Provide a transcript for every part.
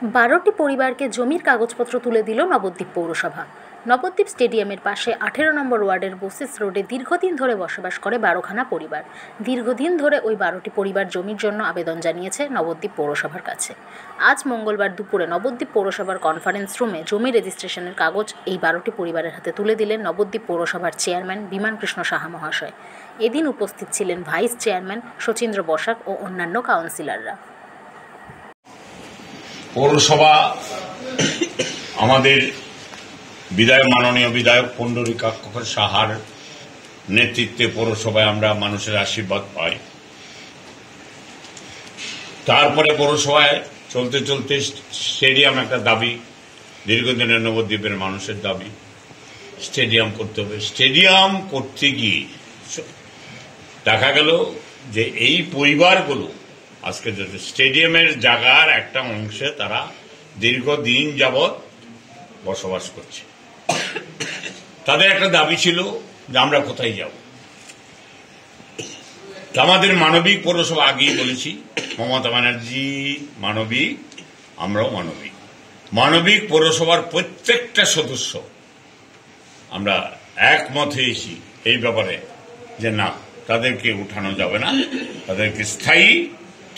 12টি পরিবারকে জমির কাগজপত্র তুলে দিল নবদ্বীপ পৌরসভা। নবদ্বীপ স্টেডিয়ামের পাশে 18 নম্বর ওয়ার্ডের বোসেস রোডে দীর্ঘদিন ধরে বসবাস করে 12খানা পরিবার। দীর্ঘদিন ধরে ওই 12টি পরিবার জমির জন্য আবেদন জানিয়েছে নবদ্বীপ পৌরসভার কাছে। আজ মঙ্গলবার দুপুরে নবদ্বীপ পৌরসভার কনফারেন্স রুমে জমি রেজিস্ট্রেশনের কাগজ এই 12টি পরিবারের হাতে তুলে দিলেন নবদ্বীপ পৌরসভার চেয়ারম্যান বিমান কৃষ্ণ সাহা মহাশয়। এদিন উপস্থিত ছিলেন ভাইস চেয়ারম্যান শচীন্দ্র বসাক ও অন্যান্য কাউন্সিলররা। পৌরসভা আমাদের মাননীয় বিধায়ক পুণ্ডরীকাক্ষ সাহার নেতৃত্বে পৌরসভায় আমরা মানুষের আশীর্বাদ পাই। তারপরে পৌরসভায় চলতে চলতে স্টেডিয়াম একটা দাবি, দীর্ঘদিনের নবদ্বীপের মানুষের দাবি, স্টেডিয়াম করতে হবে। স্টেডিয়াম করতে গিয়ে দেখা গেল যে এই পরিবারগুলো আজকে স্টেডিয়ামের জায়গার একটা অংশে তারা দীর্ঘদিন যাবৎ বসবাস করছে। তাদের একটা দাবি ছিল যে আমরা কোথায় যাব। আমাদের মানবিক পৌরসভা আগেই বলেছি, মমতা ব্যানার্জি মানবিক, আমরাও মানবিক। মানবিক পৌরসভার প্রত্যেকটা সদস্য আমরা একমত হয়েছি এই ব্যাপারে যে না, তাদেরকে উঠানো যাবে না, তাদেরকে স্থায়ী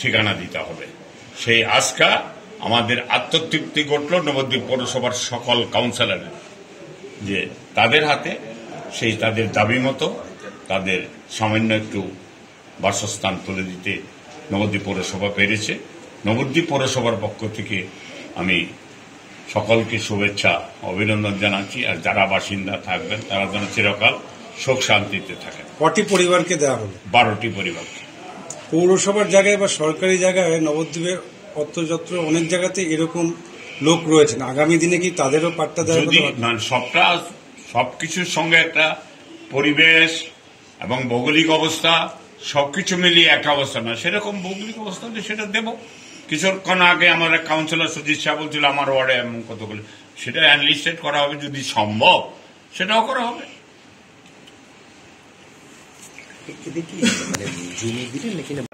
ঠিকানা দিতে হবে। সেই আজকা আমাদের আত্মতৃপ্তি ঘটল নবদ্বীপ পৌরসভার সকল কাউন্সিলরের, যে তাদের হাতে সেই তাদের দাবি মতো তাদের সামান্য একটু বাসস্থান তুলে দিতে নবদ্বীপ পৌরসভা পেরেছে। নবদ্বীপ পৌরসভার পক্ষ থেকে আমি সকলকে শুভেচ্ছা অভিনন্দন জানাচ্ছি। আর যারা বাসিন্দা থাকবেন তারা যেন চিরকাল সুখ শান্তিতে থাকেন। কটি পরিবারকে দেওয়া হলো? 12টি পরিবারকে। পৌরসভার জায়গায় বা সরকারি জায়গায় নবদ্বীপের অত্রযত্র অনেক জায়গাতে এরকম লোক রয়েছেন, আগামী দিনে কি তাদেরও পাট্টা দেওয়া যদি সবটা সবকিছুর সঙ্গে একটা পরিবেশ এবং ভৌগোলিক অবস্থা সবকিছু মিলিয়ে একটা অবস্থা না, সেরকম ভৌগোলিক অবস্থা হলে সেটা দেব। কিছুক্ষণ আগে আমাদের কাউন্সিলর সুজিত শাহ বলছিল আমার ওয়ার্ডে এমন কতগুলো, সেটা অ্যানলিস্টেড করা হবে, যদি সম্ভব সেটাও করা হবে।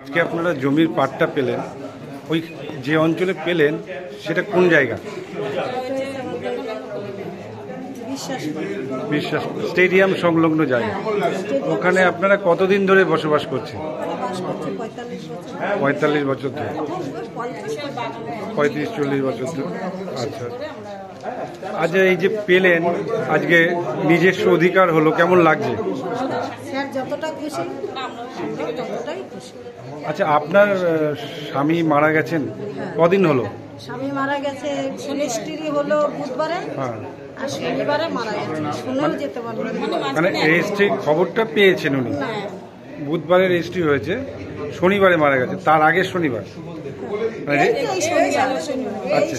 আজকে আপনারা জমির পাট্টা পেলেন, ওই যে অঞ্চলে পেলেন সেটা কোন জায়গা? বিশ্বাস স্টেডিয়াম সংলগ্ন জায়গা। ওখানে আপনারা কতদিন ধরে বসবাস করছেন? 45 বছর ধরে, 35-40 বছর ধরে। আচ্ছা, আজ এই যে পেলেন, আজকে নিজস্ব অধিকার হলো, কেমন লাগছে? আচ্ছা, আপনার স্বামী মারা গেছেন কদিন হলো? স্বামী মারা গেছে, রেজিস্ট্রি হলো বুধবারে, আর শনিবারে মারা গেছে। শুনেও যেতে পারবেন, মানে রেজিস্ট্রি খবরটা পেয়েছেন উনি, বুধবারে রেজিস্ট্রি হয়েছে, শনিবারে মারা গেছে, তার আগের শনিবার। আচ্ছা,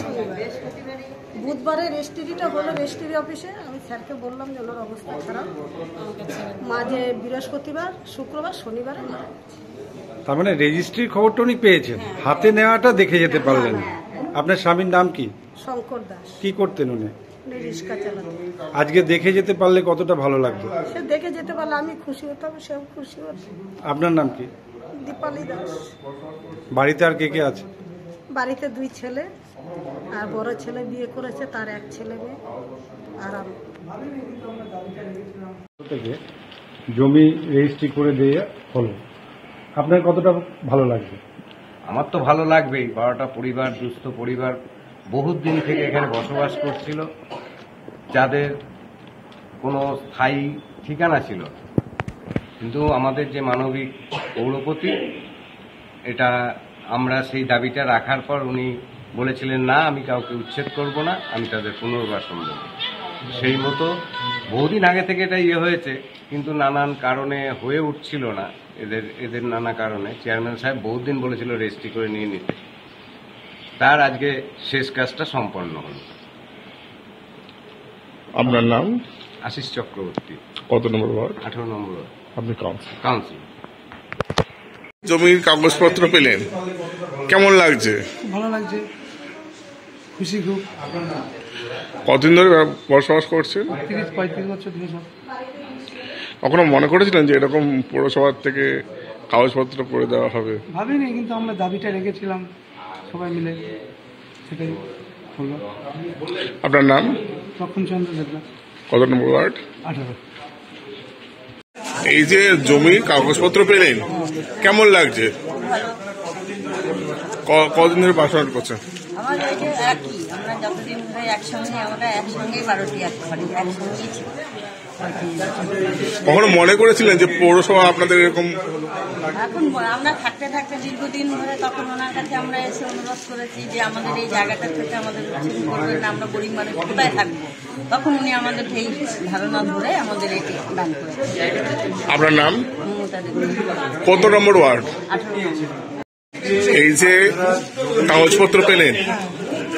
বুধবারে রেজিস্ট্রিটা হলো রেজিস্ট্রি অফিসে। আমি স্যারকে বললাম যে ওর অবস্থা খারাপ, মাঝে বৃহস্পতিবার, শুক্রবার, শনিবারে মারা গেছে। তার মানে রেজিস্ট্রির খবরটা উনি পেয়েছেন, হাতে নেওয়াটা দেখে যেতে পারলেন। আপনার স্বামীর নাম কি? শঙ্কর দাস। কি করতেন উনি? রিক্সা চালাতেন। আজকে দেখে যেতে পারলে কতটা ভালো লাগবে? সে দেখে যেতে পারলে আমি খুশি হতাম, সেও খুশি হতো। আপনার নাম কি? দীপালি দাস। বাড়িতে আর কে কে আছে? বাড়িতে 2 ছেলে, আর বড় ছেলে বিয়ে করেছে, তার 1 ছেলে মেয়ে, আর আমি। থেকে জমি রেজিস্ট্রি করে দিয়ে হলো, আপনার কতটা ভালো লাগবে? আমার তো ভালো লাগবেই। 12টা পরিবার, দুস্থ পরিবার, বহুত দিন থেকে এখানে বসবাস করছিল, যাদের কোনো স্থায়ী ঠিকানা ছিল। কিন্তু আমাদের যে মানবিক পৌরপতি, এটা আমরা সেই দাবিটা রাখার পর উনি বলেছিলেন না, আমি কাউকে উচ্ছেদ করব না, আমি তাদের পুনর্বাসন দেব। সেই মতো বহুদিন আগে থেকে এটা হয়েছে, কিন্তু নানান কারণে হয়ে উঠছিল না। এদের নানা কারণে চেয়ারম্যান সাহেব বহুদিন বলেছিল রেজিস্ট্রি করে নিয়ে নিতে, তার আজকে শেষ কাজটা সম্পন্ন হল। আপনার নাম? আশিস চক্রবর্তী। কত নম্বর ওয়ার্ড? 18 নম্বর ওয়ার্ড। আপনি কাউন্সিল। জমির কাগজপত্র পেলেন, কেমন লাগছে? ভালো লাগছে, খুশি খুব। কতদিন ধরে বসবাস করছেন? 35 বছর ধরে। কখনো মনে করেছিলেন যে এরকম পৌরসভার থেকে কাগজপত্র করে দেওয়া হবে? ভাবিনি, কিন্তু আমরা দাবিটা রেখেছিলাম সবাই মিলে। সেটাই হলো। আপনার নাম? লক্ষণচন্দ্র দেবনাথ, কত নম্বর ওয়ার্ড? 18। এই যে জমির কাগজপত্র পেলেন, কেমন লাগছে? কদিন ধরে বাসবাস করছেন? আমার এই যে একই, আমরা যতদিন ধরে একসঙ্গে 12টি একসঙ্গেই ছিল। কখনো মনে করেছিলেন যে পৌরসভা আপনাদের এরকম? এখন আমরা থাকতে থাকতে দীর্ঘদিন ধরে তখন ওনার কাছে আমরা এসে অনুরোধ করেছি যে আমাদের এই জায়গাটা থেকে আমাদের উচ্ছেদ করবেন না, আমরা গরিব মানুষ কোথায় থাকবো। তখন উনি আমাদের এই ধারণা ধরে আমাদের এটি দান করেছেন। আপনার নাম? মমতা দেবী, কত নম্বর ওয়ার্ড? 18 নম্বর। এই যে কাগজপত্র পেলেন,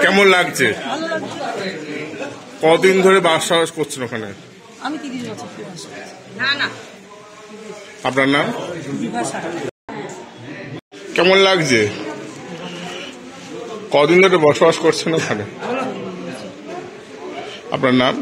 কেমন লাগছে? ভালো লাগছে। কদিন ধরে বাসবাস করছেন ওখানে? আমি 30 বছর ধরে বাস করছি। না আপনার নাম? বিভাষা। কেমন লাগছে? কদিন ধরে বসবাস করছেন ওখানে? আপনার নাম?